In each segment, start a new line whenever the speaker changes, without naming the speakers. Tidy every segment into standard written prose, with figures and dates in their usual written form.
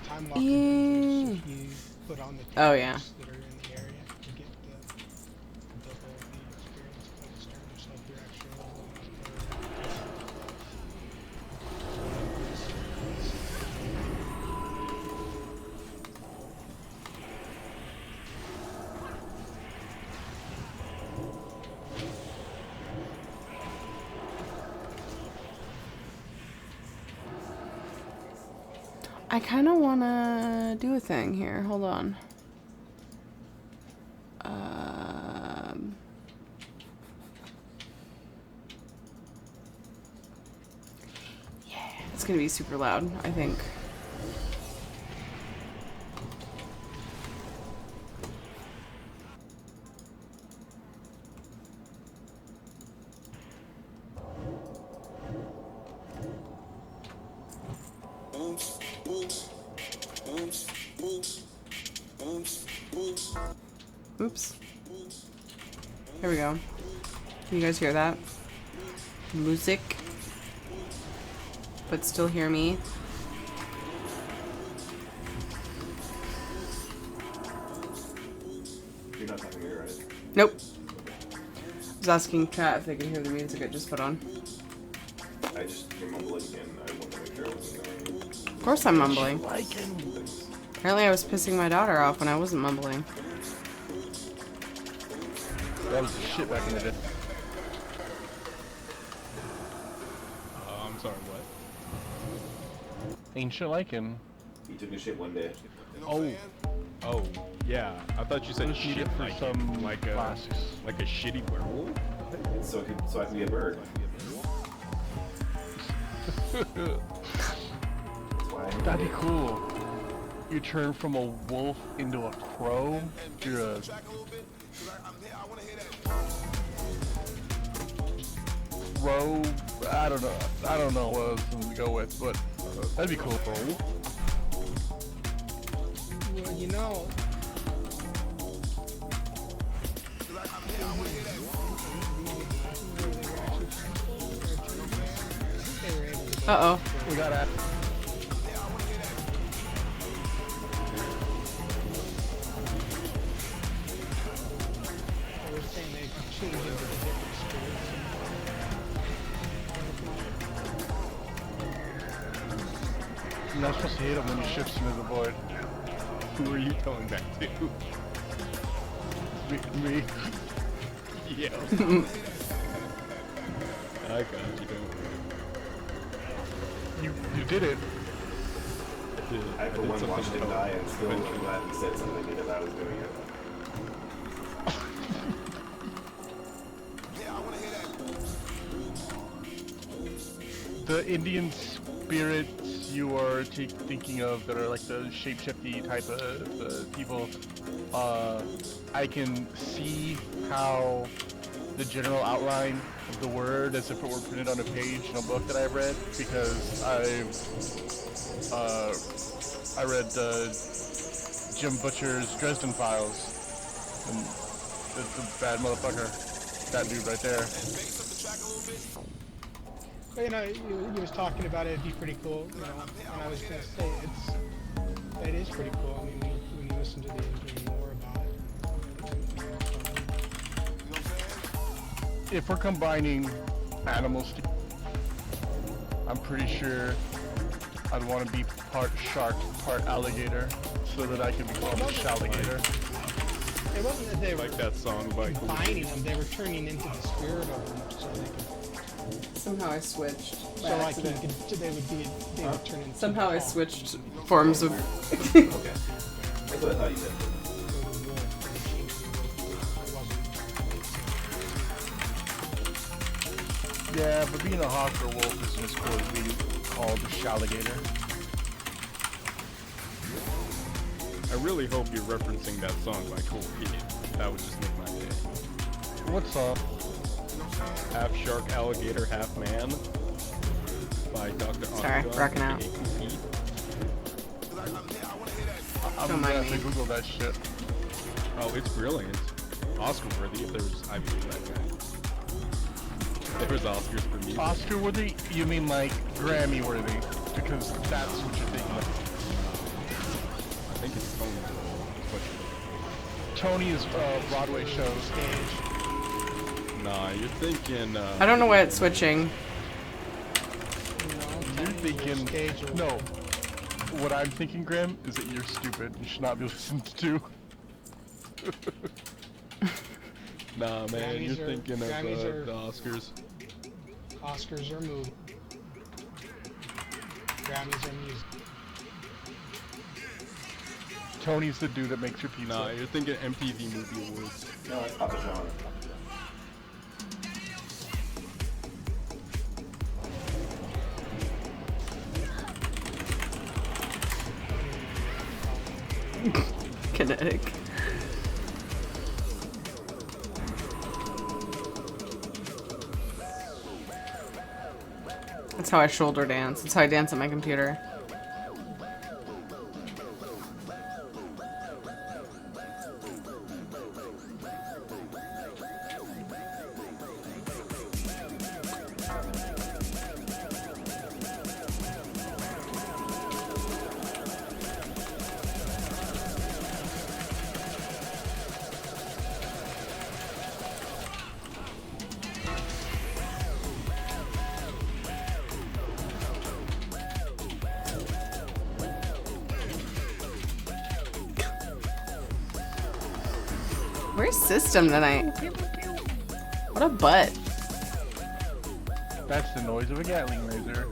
time walker does is if you put on the
Oh yeah.
towers that are in the area, you get the double the experience points turn yourself your actual
I kind of want to do a thing here. Hold on. Yeah, it's going to be super loud, I think. Oops. Here we go. Can you guys hear that? Music. But still hear me.
You're not talking to me, right?
Nope. I was asking chat if they can hear the music I just put on.
I just, you're mumbling and I want to make sure I wasn't going.
Of course I'm mumbling. Apparently I was pissing my daughter off when I wasn't mumbling.
That was the shit back in the day.
I'm sorry, what?
Ain't shit like him.
He took a shit one day.
Oh, yeah. I thought you said
Just need
shit
it for
like
some
like
classes.
a shitty werewolf.
So I can be a bird. That's why I
That'd be cool. You turn from a wolf into a crow. You're a crow. I don't know. I don't know what I was going to go with, but that'd be cool.
well, you know.
Uh-oh.
We gotta.
I was saying they could change into the different spirits.
You're not supposed to hit him when you shift him in the void.
Who are you telling that to?
Me.
Yeah. I got you. Don't worry.
You did it.
I for one watched him die and still am glad he said something because I was doing it.
The Indian spirits you are thinking of that are like the shape-shifty type of people, I can see how the general outline of the word as if it were printed on a page in a book that I've read, because I read Jim Butcher's Dresden Files, and it's a bad motherfucker, that dude right there.
But, you know, you was talking about it'd be pretty cool, you know, and I was gonna say it is pretty cool. I mean, when you listen to the Indian lore about it.
If we're combining animals, I'm pretty sure I'd want to be part shark, part alligator, so that I can be called a shalligator.
It wasn't that they were
Like that song by
combining them; they were turning into the spirit of them, so they could.
Somehow I switched.
So like they would turn into.
Somehow I switched forms of...
Okay. That's what I thought you said.
Yeah, but being a hawk or wolf isn't as cool as being called a shalligator.
I really hope you're referencing that song by Cool Kid. That would just make my day.
What song?
Half shark, alligator, half man by Dr.
Sorry,
Octagon,
rocking out.
aka Cool Pete.
I'm
Don't
gonna
mind
have to
me.
Google that shit.
Oh, it's brilliant. Oscar worthy if there was, I believe that guy. If there was Oscars for music.
Oscar worthy? You mean like Grammy worthy? Because that's what you're thinking of. Tony's Broadway shows.
Nah, you're thinking.
I don't know why it's switching.
You're thinking. No. What I'm thinking, Grim, is that you're stupid. You should not be listened to.
Nah, man,
Grammys
you're
are-
thinking of
Grammys are-
the Oscars.
Oscars are movie. Grammys are music.
Tony's the dude that makes your pizza.
Nah, you're thinking MTV Movie Awards.
No, it's Papa John.
Kinetic. That's how I shoulder dance. That's how I dance on my computer. Where's System tonight? What a butt.
That's the noise of a Gatling laser.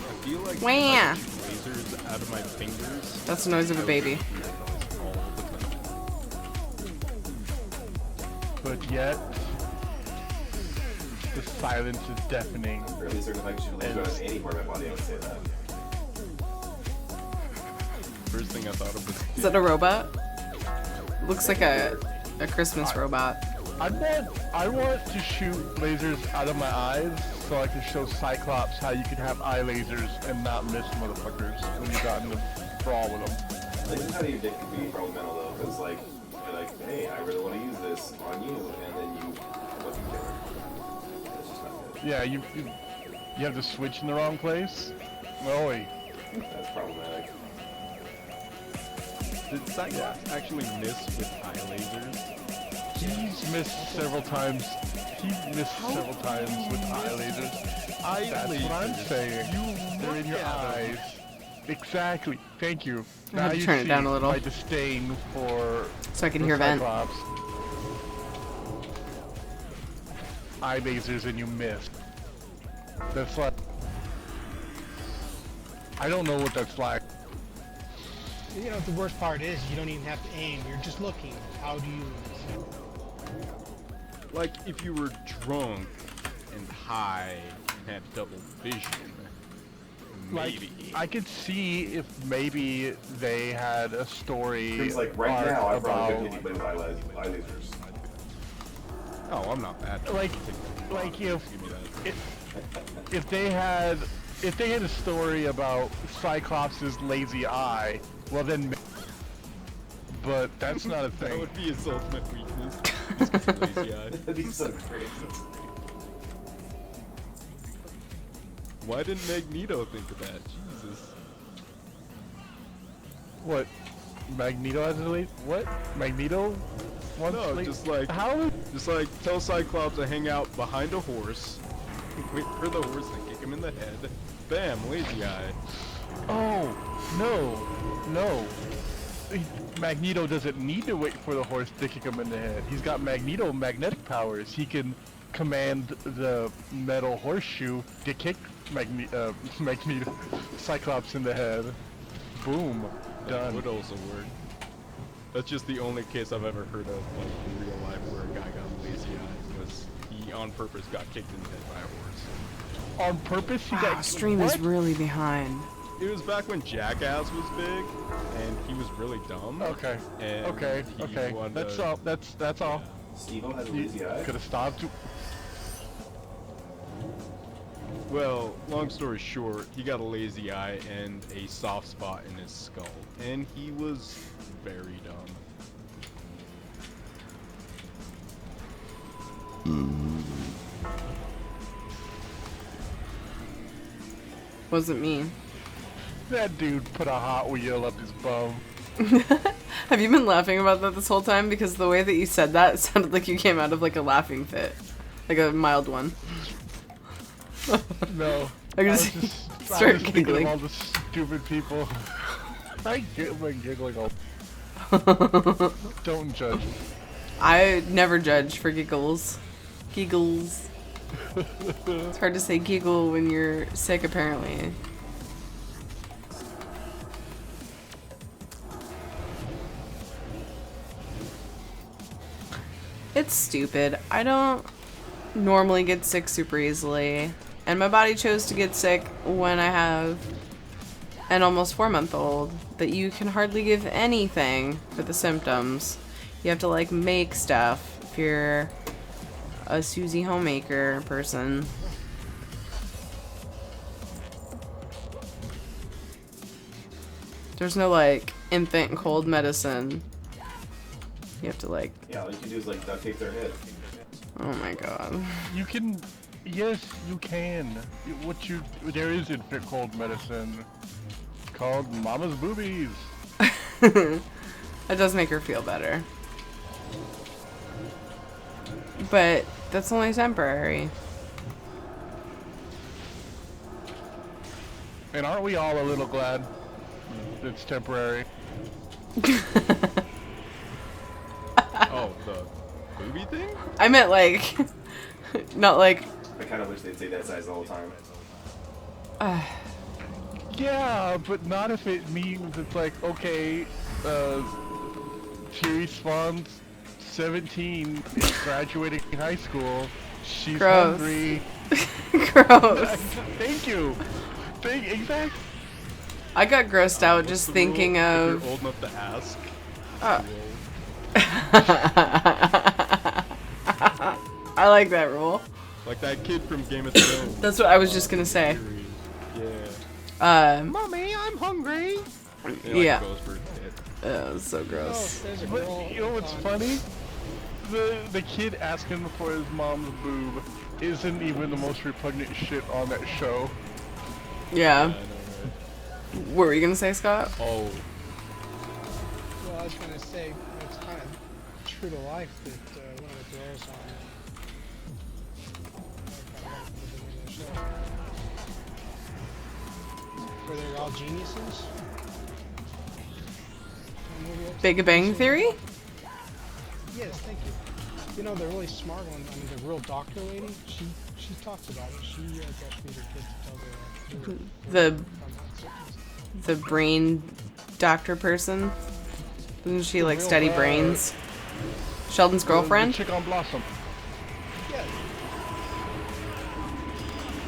I feel like
Wah.
if I shoot lasers out of my fingers.
That's the noise of a baby.
All the time.
But yet, the silence is deafening.
Or at least if I could shoot a laser out of any part of my body, I would say that.
First thing I thought of was.
Is that a robot? Looks like a Christmas robot.
I want to shoot lasers out of my eyes so I can show Cyclops how you can have eye lasers and not miss motherfuckers when you got in the brawl with them.
Like, this is how your dick can be problematic though, because like, you're like, hey, I really want to use this on you, and then you wasn't kill it. That's just not good.
Yeah, you have the switch in the wrong place. Oi.
That's problematic.
Did Cyclops actually miss with eye lasers?
He's missed several times. He's missed several times with eye lasers.
Eye
That's what I'm
lasers.
saying. They're in your eyes. Exactly. Thank you.
I had to
you
turn it down
see
a little.
my disdain for
So I can
for
hear vent.
Cyclops. Eye lasers and you missed. That's like... I don't know what that's like.
You know, the worst part is you don't even have to aim. You're just looking. How do you?
Like if you were drunk and high and had double vision, maybe.
Like, I could see if maybe they had a story
Seems like right
arc
now, I probably
about...
couldn't anybody with eye lasers.
Oh, I'm not bad.
Like
Give me that.
if they had a story about Cyclops' lazy eye, well then, but that's not a
That
thing.
would be his ultimate weakness. Just 'cause he's lazy eye.
That'd be so crazy.
Why didn't Magneto think of that? Jesus.
What? Magneto has a lazy? What? Magneto? Wants
No,
la-
just like
how?
Just like tell Cyclops to hang out behind a horse, wait for the horse to kick him in the head. Bam, lazy eye.
Oh no. Magneto doesn't need to wait for the horse to kick him in the head. He's got Magneto magnetic powers. He can command the metal horseshoe to kick Magneto Cyclops in the head. Boom.
That
Done.
would also work. That's just the only case I've ever heard of, like in real life, where a guy got lazy eye was he on purpose got kicked in the head by a horse.
On purpose, he
Wow,
got
stream
what?
is really behind.
It was back when Jackass was big, and he was really dumb.
Okay.
And
Okay.
he
Okay.
wanted
That's
to-
all. That's all.
Steve-O has a
You
lazy eye.
could have stopped.
Well, long story short, he got a lazy eye and a soft spot in his skull, and he was very dumb.
Wasn't me.
That dude put a Hot Wheel up his bum.
Have you been laughing about that this whole time? Because the way that you said that, it sounded like you came out of like a laughing fit. Like a mild one.
No.
I can
was
just
just- I
start
was thinking
giggling.
of all the stupid people. I get like giggling all. Don't judge.
I never judge for giggles. Giggles. It's hard to say giggle when you're sick, apparently. It's stupid. I don't normally get sick super easily. And my body chose to get sick when I have an almost 4-month-old that you can hardly give anything for the symptoms. You have to like make stuff if you're a Susie homemaker person. There's no like infant cold medicine. You have to like,
Yeah, all you can do is like duct tape their head.
oh my god.
You can, yes, you can. There is infant cold medicine. It's called Mama's Boobies.
That does make her feel better. But that's only temporary.
And aren't we all a little glad it's temporary?
Oh, the booby thing?
I meant like, not like,
I kind of wish they'd say that size all the time.
Yeah, but not if it means it's like, okay, Fury Spawn's 17, is graduating high school, she's
Gross.
hungry.
gross.
Thank you. Exactly.
I got grossed out just
What's the
thinking
rule?
of.
If you're old enough to ask.
I like that rule.
Like that kid from Game of Thrones.
That's what I was just gonna say.
Yeah.
Mommy, I'm hungry.
He, like,
Yeah.
goes for it.
Oh, it's so
Oh,
gross.
there's a
But
girl.
you know what's funny? The kid asking for his mom's boob isn't even the most repugnant shit on that show.
Yeah.
I know, right?
What were you gonna say, Scott?
Oh,
Well, I was gonna say it's kind of true to life that one of the girls on where they're all geniuses.
Big Bang Theory?
Yes, thank you. You know, the really smart one, I mean, the real doctor lady, she talks about it. She breastfeeds her kids until they're
The brain doctor person? Doesn't she like study brains? Sheldon's girlfriend?
The chick on Blossom.
Yeah,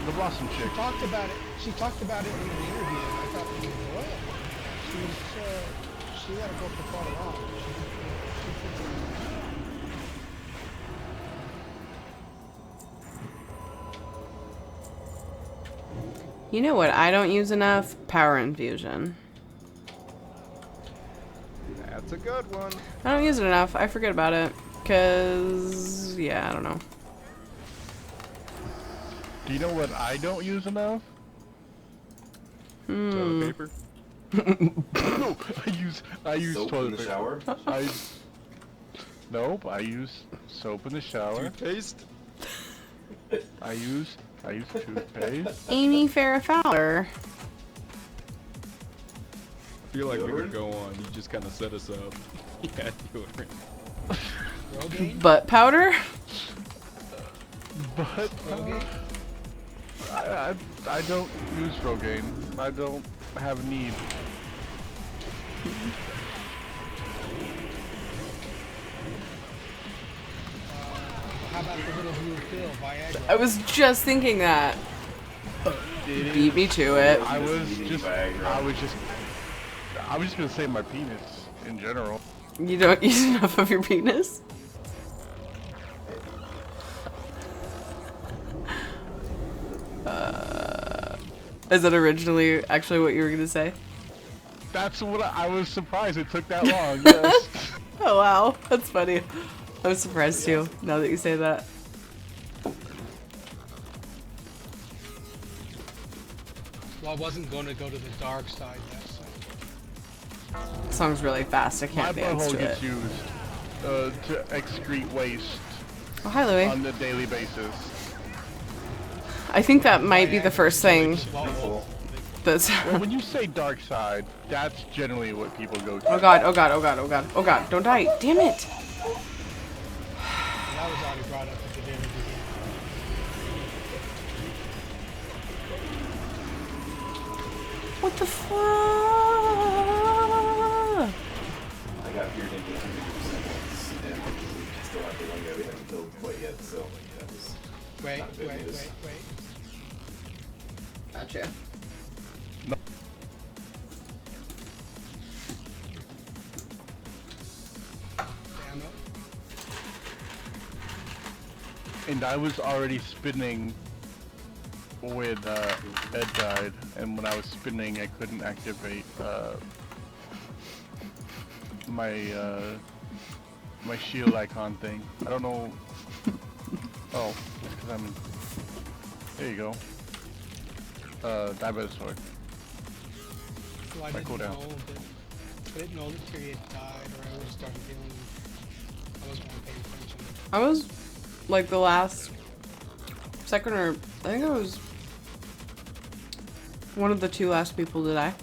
The Blossom chick.
she talked about it. She talked about it in an interview, and I thought, what? She let her go for quite a while.
You know what I don't use enough? Power infusion.
that's a good one.
I don't use it enough. I forget about it. Cause, yeah, I don't know.
Do you know what I don't use enough?
Toilet paper.
No, I use
Soap in
toilet
the
paper.
shower?
Nope, I use soap in the shower.
Toothpaste.
I use toothpaste.
Amy Farrah Fowler.
I feel like we
Deodorant?
could go on. You just kind of set us up. Yeah, deodorant.
Rogaine?
Butt powder?
But
Rogaine?
I don't use Rogaine. I don't have a need.
How about the little blue pill, Viagra?
I was just thinking that. Beat me to it.
I was just gonna say my penis in general.
You don't use enough of your penis? Is that originally actually what you were gonna say?
That's what I was surprised it took that long. Yes.
Oh wow, that's funny. I'm surprised too, now that you say that.
I wasn't going to go to the dark side. Yes.
The song's really fast. I
My
can't dance
butthole
to
gets
it.
used to excrete waste
Oh, hi, Louie.
on a daily basis.
I think that might be the first thing
Beautiful.
that's...
Well, when you say dark side, that's generally what people go to.
Oh god, oh god, oh god, oh god, oh god, don't die. Damn it!
That was already brought up at the very beginning.
What the fuck?
I got feared into 100% once, and we still have the one guy we haven't killed quite yet, so that was
Wait,
not good
wait,
news.
wait, wait.
Gotcha.
Damn it.
And I was already spinning when Ed died, and when I was spinning, I couldn't activate my shield icon thing. I don't know. Oh, it's because I'm in. There you go. Die by the sword.
Well, I
My
didn't
cooldown.
know that. I didn't know that Tyria had died, or I would have started healing. I wasn't really paying attention.
I was like the last second, or I think I was one of the two last people to die.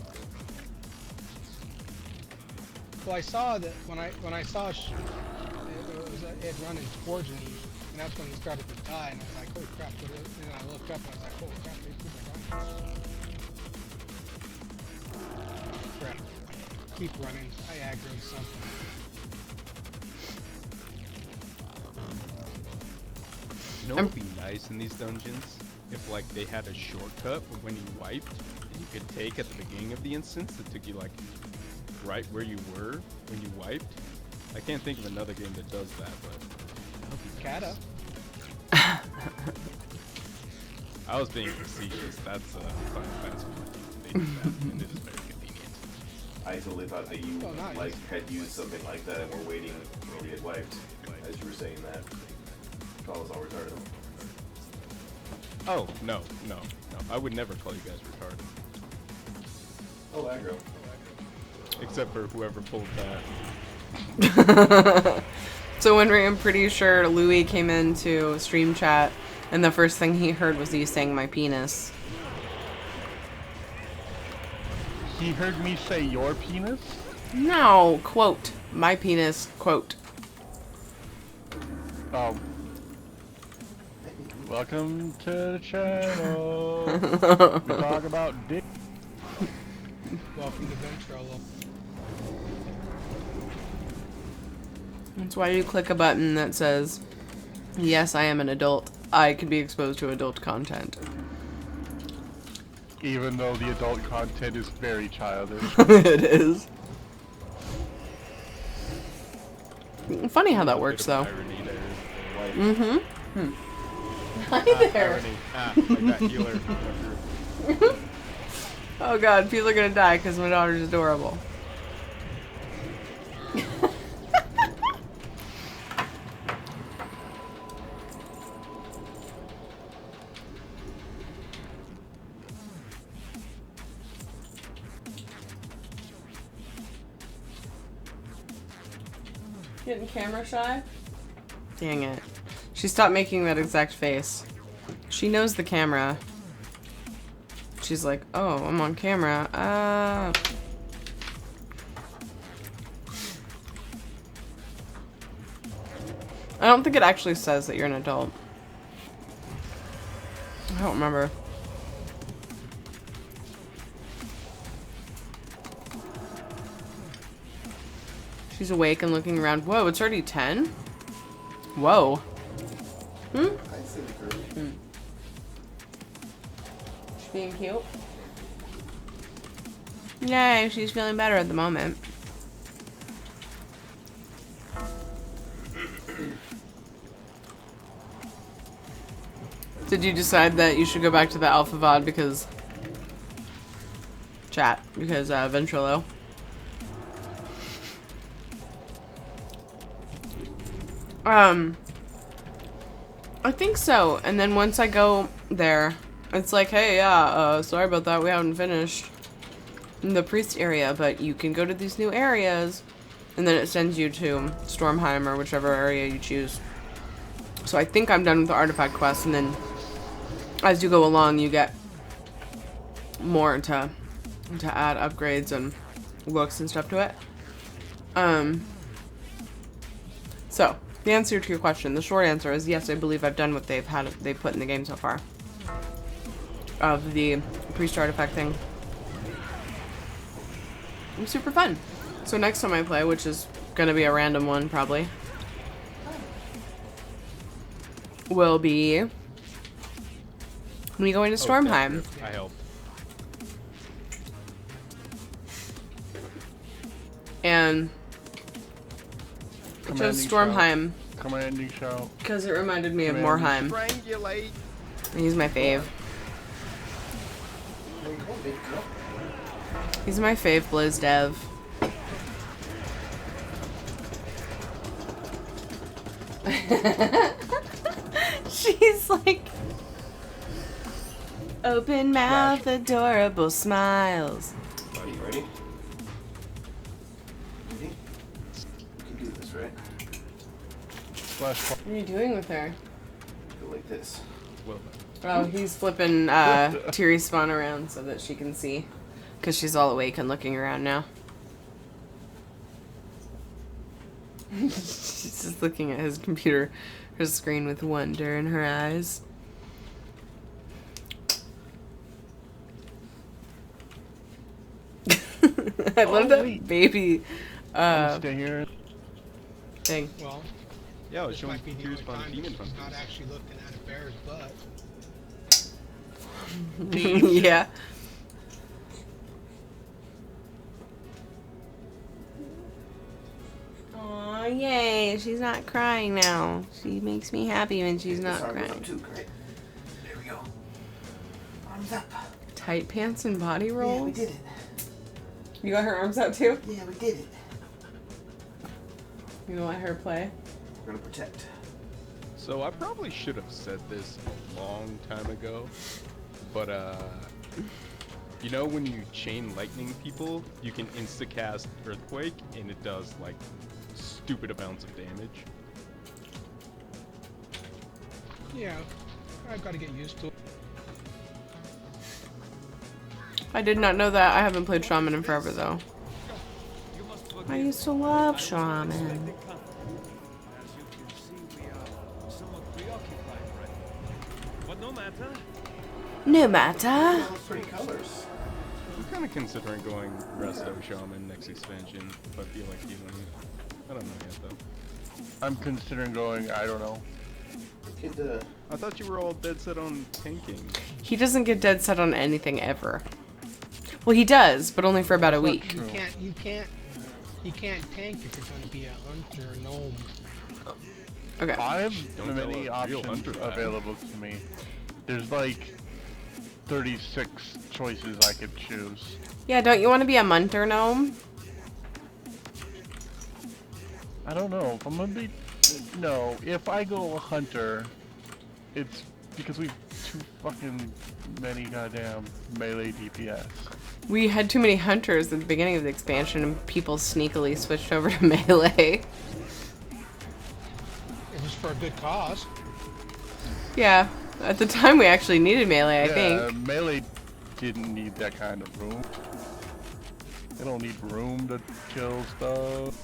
Well, I saw that when I saw it had run towards me, and that's when he started to die, and I was like, holy crap! And then I looked up and I was like, holy crap! These people are dying. Crap! Keep running. I aggroed something.
You know what would be nice in these dungeons? If like they had a shortcut when you wiped, that you could take at the beginning of the instance that took you like right where you were when you wiped. I can't think of another game that does that, but that would be
Kata.
I was being facetious. That's Final Fantasy 14. They do that, and it is very convenient.
I totally thought that you
Oh, nice.
like had used something like that and were waiting until you had wiped as you were saying that. Call us all retarded.
Oh, no. I would never call you guys retarded.
Oh, aggro.
Except for whoever pulled that.
So when I'm pretty sure Louis came into stream chat, and the first thing he heard was you saying my penis.
He heard me say your penis?
No, quote, my penis, quote.
Welcome to the channel. We talk about dick.
Welcome to Ventrolo.
That's why you click a button that says, yes, I am an adult. I can be exposed to adult content.
Even though the adult content is very childish.
It is. Funny how that works,
Bit of
though.
irony there.
Mm-hmm. Hi there.
Irony. Like that healer.
Oh god, people are gonna die because my daughter's adorable. Getting camera shy? Dang it. She stopped making that exact face. She knows the camera. She's like, oh, I'm on camera. I don't think it actually says that you're an adult. I don't remember. She's awake and looking around. Whoa, it's already 10? Whoa. Hmm?
I'd say the curve.
She's being cute. Yay, she's feeling better at the moment. Did you decide that you should go back to the Alpha VOD because... Chat, because Ventrilo? I think so. And then once I go there, It's like, hey, yeah, sorry about that, we haven't finished the priest area, but you can go to these new areas. And then it sends you to Stormheim or whichever area you choose. So I think I'm done with the artifact quest, and then as you go along, you get more to add upgrades and looks and stuff to it. So the answer to your question, the short answer is yes, I believe I've done what they've put in the game so far of the priest artifact thing. It was super fun. So next time I play, which is gonna be a random one probably, will be me going to Stormheim.
I help.
And I chose Stormheim
Commanding shout.
because it reminded me of Morheim.
Strangulate.
He's my fave. He's my fave Blizz dev. She's like open mouth, adorable smiles.
Are you ready? Ready? You can do this, right?
What are you doing with her?
Go like this.
Well,
Oh, he's flipping Tiri spawn around so that she can see. Because she's all awake and looking around now. She's just looking at his computer, her screen with wonder in her eyes. I love that baby
Stay here.
thing.
Well,
yeah,
this
show
might be the
Tears
only
Spawn
time
Demon
she's
Hunters.
not actually looking at a bear's butt.
Yeah. Aw, yay. She's not crying now. She makes me happy when she's not crying.
Too, great. There we go. Arms up.
Tight pants and body rolls?
Yeah, we did it.
You got her arms out too?
Yeah, we did it.
You gonna let her play?
We're gonna protect.
So I probably should have said this a long time ago, but you know when you chain lightning people, you can insta-cast Earthquake, and it does like stupid amounts of damage.
Yeah, I've got to get used to it.
I did not know that. I haven't played Shaman in forever though. I used to love Shaman. No matter.
Pretty colors.
I'm kind of considering going Resto Shaman next expansion, if I feel like healing. I don't know yet though.
I'm considering going, I don't know.
Could,
I thought you were all dead set on tanking.
He doesn't get dead set on anything ever. Well, he does, but only for about a week.
You can't tank if you're going to be a hunter gnome.
Okay.
I have
Don't
many
tell a real
options
hunter that.
available to me. There's like 36 choices I could choose.
Yeah, don't you want to be a munter gnome?
I don't know. If I'm gonna be... No, if I go a hunter, it's because we've too fucking many goddamn melee DPS.
We had too many hunters at the beginning of the expansion and people sneakily switched over to melee.
It was for a good cause.
Yeah, at the time we actually needed melee, I think.
Melee didn't need that kind of room. They don't need room to kill stuff.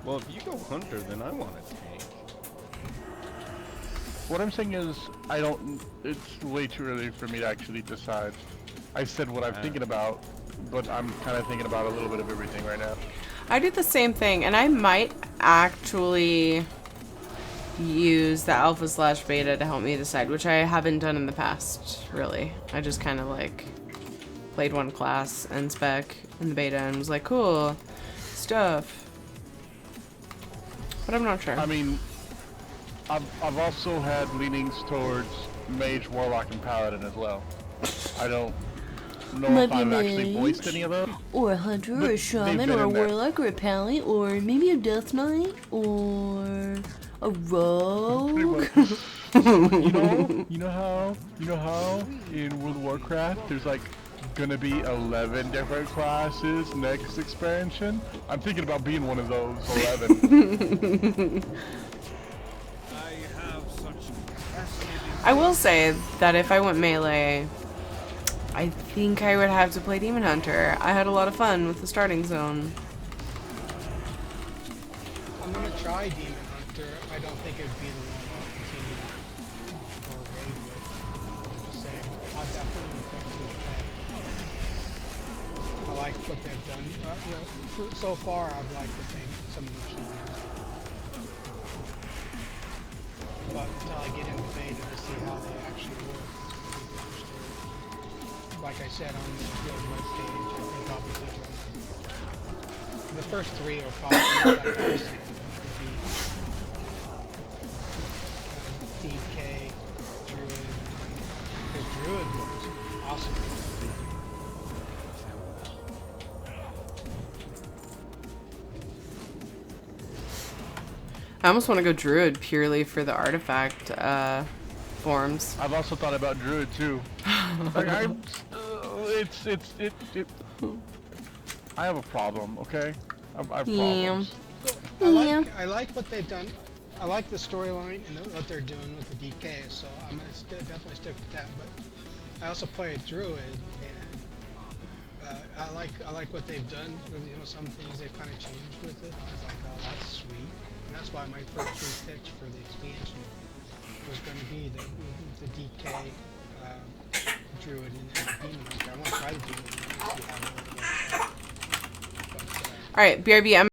Well, if you go hunter, then I want a tank.
What I'm saying is, I don't... It's way too early for me to actually decide. I said what I'm thinking about, but I'm kind of thinking about a little bit of everything right now.
I did the same thing, and I might actually use the alpha/beta to help me decide, which I haven't done in the past, really. I just kind of like played one class and spec in the beta and was like, cool stuff. But I'm not sure.
I mean, I've also had leanings towards mage, warlock, and paladin as well. I don't know if
Might be
I've actually
mage.
voiced any of those.
Or a hunter, or
But
a
they've
shaman,
been
or a
in there.
warlock, or a paladin, or maybe a death knight, or a rogue.
You know how in World of Warcraft there's like gonna be 11 different classes next expansion? I'm thinking about being one of those 11.
I will say that if I went melee, I think I would have to play Demon Hunter. I had a lot of fun with the starting zone.
I'm gonna try Demon Hunter. I don't think it would be the one I'll continue or raid with. I'm just saying, I'll definitely look to it. I like what they've done. You know, so far I've liked what some of the machines. But until I get into beta to see how they actually work. Like I said on the guild web page, I think I'll be looking at the first three are probably like this. DK, Druid, because Druid was awesome.
I almost want to go Druid purely for the artifact forms.
I've also thought about Druid too. Like I have a problem, okay? I have problems.
I like what they've done. I like the storyline and what they're doing with the DK, so I'm gonna definitely stick with that. But I also play a Druid, and I like what they've done. You know, some things they've kind of changed with it. I was like, oh, that's sweet. And that's why my first three picks for the expansion was going to be the DK, Druid, and then the Demon Hunter. I want to try the Demon Hunter and see how it goes.
Alright, BRB, I'm